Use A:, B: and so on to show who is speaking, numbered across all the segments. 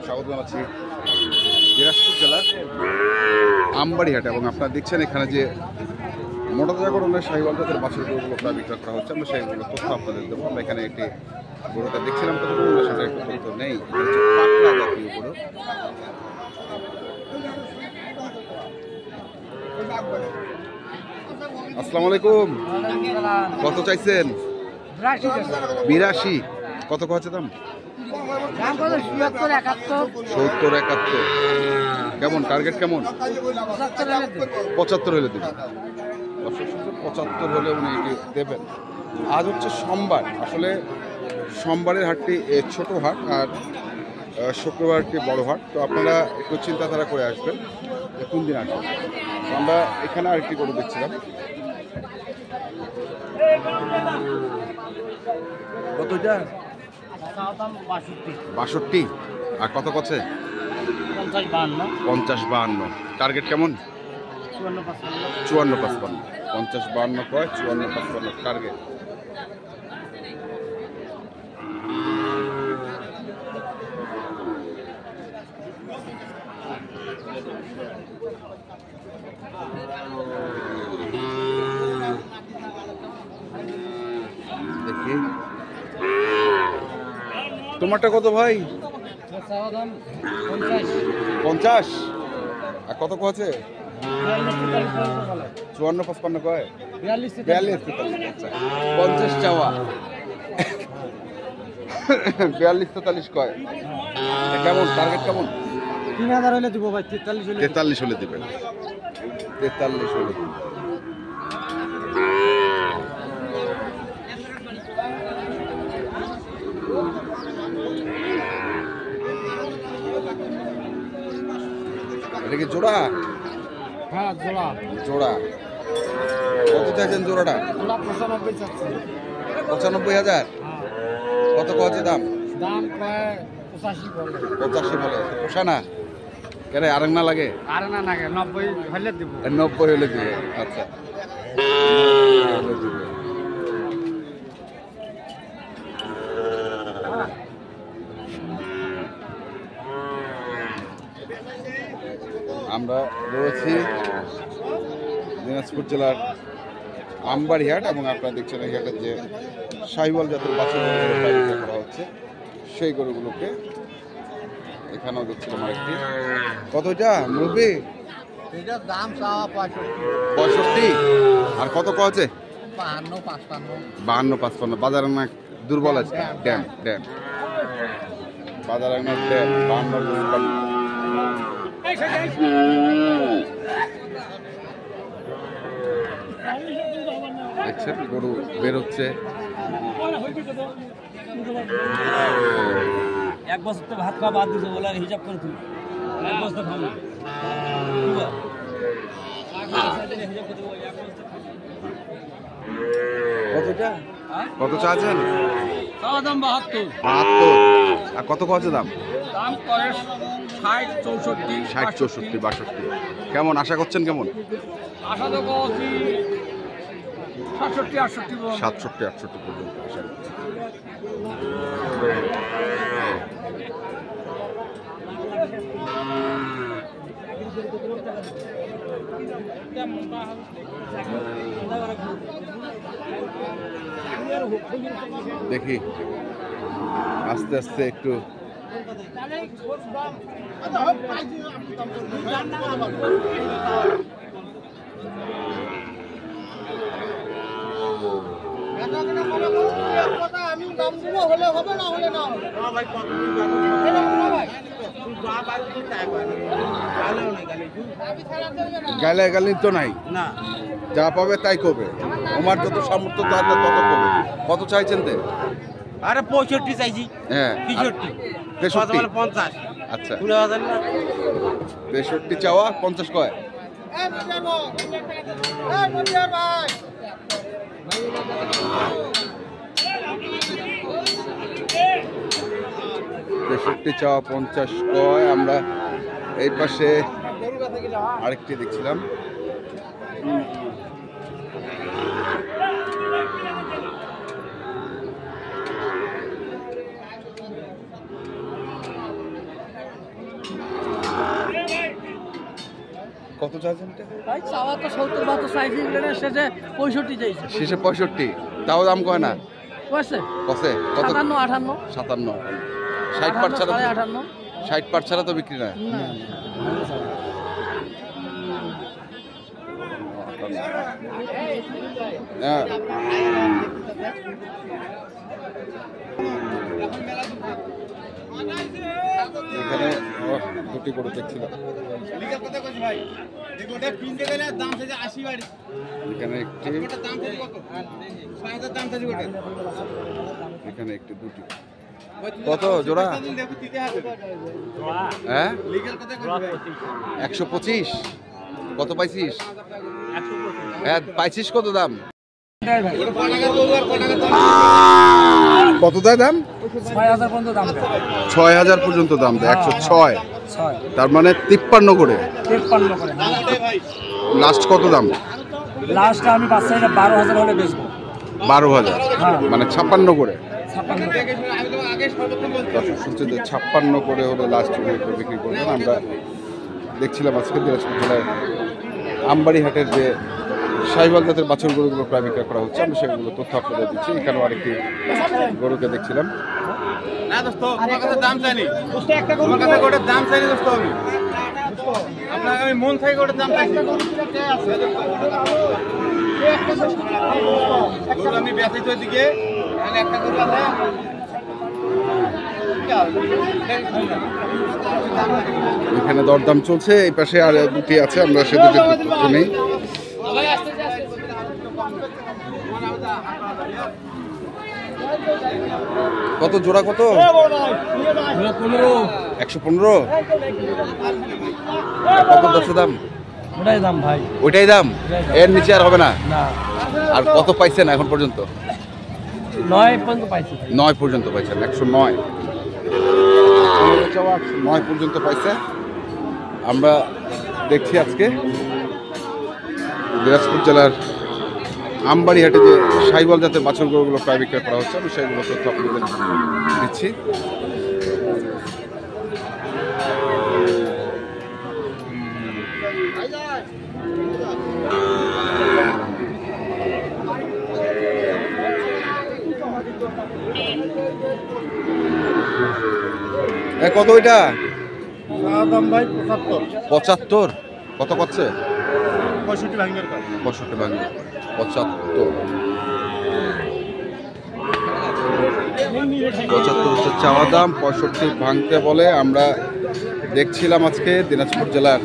A: স্বাগত জানাচ্ছি দিনাজপুর জেলার আমবাড়িহাটে এবং আপনারা দেখছেন এখানে যে মোটা জাগরণের শাহিওয়াল জাতের বাছুর গরুগুলো প্রায় বিক্রয় করা হচ্ছে। আমরা সেইগুলো তথ্য আপনাদের দেবো। আমরা এখানে একটি গরুটা দেখছিলাম, কতগুলো সেটা একটু তথ্য নেই। পাতলা জাতীয় গরু। আসসালামু আলাইকুম। কত চাইছেন? 82। কত কছে দাম? 70-71। কেমন টার্গেট কেমন? 75 হলে দেবেন। 75 হলে উনি এটি দেবেন। আজ হচ্ছে সোমবার, আসলে সোমবারের হাটটি ছোট হাট আর শুক্রবারটি বড় হাট। তো আপনারা একটু চিন্তাধারা করে আসবেন কোন দিন আসবেন। আমরা এখানে আরেকটি গরু দেখছিলাম। কতটা? 62। আর কত কছে? 50-52। টার্গেট কেমন? 54-55। 50-52 কয়, 54-55 টার্গেট। দেখি তোমারটা কত ভাই? 50। আর কত কছে? 54-55 কয়, 42-43। 50 চাওয়া, 42-43 কয়। কেমন টার্গেট কেমন?
B: 3000 হলে দিব ভাই।
A: 43 হলে দিবেন। 43 হলে এটা কি জোড়া?
B: হ্যাঁ জোড়া।
A: জোড়া কত চাইছেন? জোড়াটা
B: 95 চাচ্ছি।
A: 95,000। কত কছে দাম?
B: দাম কয় 85 বলে।
A: 85 বলে। পোষা না কেন? আরেক না লাগে?
B: আরে না লাগে, 90 হলে দিব।
A: 90 হলে দিবে। আচ্ছা আমরা রয়েছি দিনাজপুর জেলার আমবাড়িহাট এবং আপনারা দেখছেন এই হাটের যে শাহিওয়াল জাতের বাছুর বিক্রয় করা হচ্ছে সেই গরুগুলোকে এখানেও দেখছিলাম আরেকটি। কত এটা মুরব্বি?
B: এটার দাম চাওয়া
A: 65। আর কত কছে?
B: 52-55।
A: বাজারে না দুর্বল আছে? ড্যাম ড্যাম বাজারে না ড্যাম 52। দেখছেন গরু বেরোচ্ছে।
B: এক বছর তো ভাত খাওয়া বাদ দিছো বলে হিসাব করে তুই এক বছর খাবো।
A: কতটা? কত চাচ্ছেন?
B: দাম 72।
A: আর কত কছে দাম?
B: দাম করে 60-64।
A: 60-64-62। কেমন আশা করছেন? কেমন
B: আশা তো করছি 67-68
A: পর্যন্ত আশা করছি। দেখি আস্তে আস্তে একটু
B: আমি দাম দিব, হলে হবে না হলে না হবে।
A: গালাগালি তো নাই, যা পাবে তাই করবে। আমার যত সামর্থ্য তার তত করবে। কত চাইছেন?
B: আরে 65 চাইছি।
A: হ্যাঁ
B: 63 50।
A: আচ্ছা 63 চাওয়া, 50 কয়। 63 চাওয়া, 50 কয়। আমরা এই পাশে আরেকটি দেখছিলাম। কত চাইছেন এটা?
B: ভাই চাওয়া তো 70-72 চাইছি, শেষে 65 চাইছে।
A: শেষে 65, তাও দাম কয় না?
B: কইছে
A: কসে কত?
B: 57,
A: 57, 60 পার ছাড়া,
B: 58।
A: 60 পার ছাড়া তো বিক্রি না। হ্যাঁ, এখানে দুটি গরু দেখছিলাম। এখানে একটি দুটি কত জোড়া? হ্যাঁ 125। কত পাইছিস? হ্যাঁ পাইছিস কত দাম? কত দেয় দাম?
B: 6000 পর্যন্ত দাম।
A: 6000 পর্যন্ত দাম দেয়। 106, তার মানে 53 করে।
B: 53 করে।
A: লাস্ট কত দাম?
B: লাস্ট আমি বাচ্চাটা 12000 হলে বেচবো।
A: 12000, মানে 56 করে।
B: 56
A: 56 করে হলে লাস্ট বিক্রি করবেন। আমরা দেখছিলাম আজকে দিনাজপুর জেলার আমবাড়ি হাটের যে শাহিওয়াল জাতের বাছুর গরুগুলো প্রায় বিক্রয় করা হচ্ছে, আমরা সেগুলো তথ্য আপনাদের দিচ্ছি। এখানেও আরেকটি গরুকে দেখছিলাম।
C: না দোস্ত, তোমার কাছে দাম চাইনি, তোমার কাছে গোটার দাম চাইনি দোস্ত। আপনাকে আমি মন থেকে গোটার দাম চাইছি। গরু আমি বেঁচে তো দিকে একটা গরু আছে।
A: এখানে দরদাম চলছে, এই পাশে আর দুটি আছে, আমরা সে দুটি তথ্য নেই। কত জোড়া? কত? 115। কত দশ দাম?
B: ওটাই দাম ভাই,
A: ওইটাই দাম, এর নিচে আর হবে না?
B: না।
A: আর কত পাইছেন এখন পর্যন্ত?
B: 9 পর্যন্ত পাইছি।
A: 9 পর্যন্ত পাইছেন। 109 9 পর্যন্ত পাইছে। আমরা দেখছি আজকে দিনাজপুর জেলার আমবাড়ি হাটে যে শাহিওয়াল জাতের বাছুর গরুগুলো প্রায় বিক্রয় করা হচ্ছে, আমি সেইগুলো তথ্য আপনাদের দিচ্ছি। কত ওইটা?
C: দাম ভাই
A: 75। কত করছে?
C: 65 ভাঙের।
A: 65 ভাঙবে। 75 হচ্ছে চাওয়া দাম, 65 ভাঙতে বলে। আমরা দেখছিলাম আজকে দিনাজপুর জেলার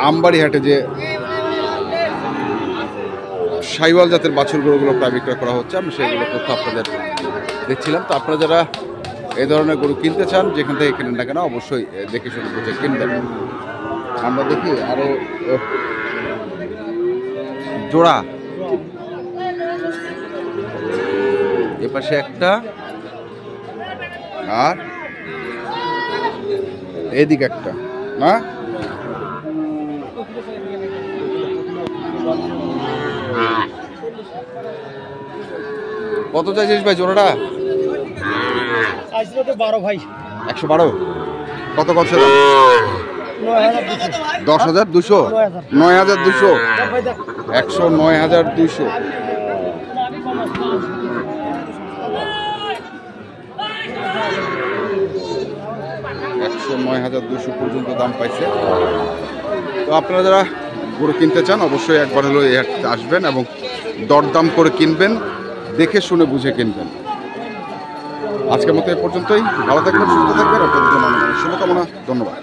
A: আমবাড়ি হাটে যে শাহিওয়াল জাতের বাছুর গরুগুলো প্রায় বিক্রয় করা হচ্ছে, আমি সেইগুলো তথ্য আপনাদের দেখছিলাম। তো আপনারা যারা এই ধরনের গরু কিনতে চান, যেখান থেকে কিনেন না কেন, অবশ্যই দেখে শুনে বুঝে কিনবেন। আমরা দেখি আরো জোড়া, এপাশে একটা আর এদিকে একটা, না? কত চাইছিস ভাই জোড়াটা?
B: 12 ভাই।
A: 112। কত করছে? 10,200। 9,200। 109,200। 109,200 পর্যন্ত দাম পাইছে। তো আপনারা যারা গরু কিনতে চান, অবশ্যই একবার হলো এই হাটে আসবেন এবং দরদাম করে কিনবেন, দেখে শুনে বুঝে কিনবেন। আজকের মতো এ পর্যন্তই। ভালো থাকবেন, সুস্থ থাকবেন। আপনাদের জন্য শুভকামনা। ধন্যবাদ।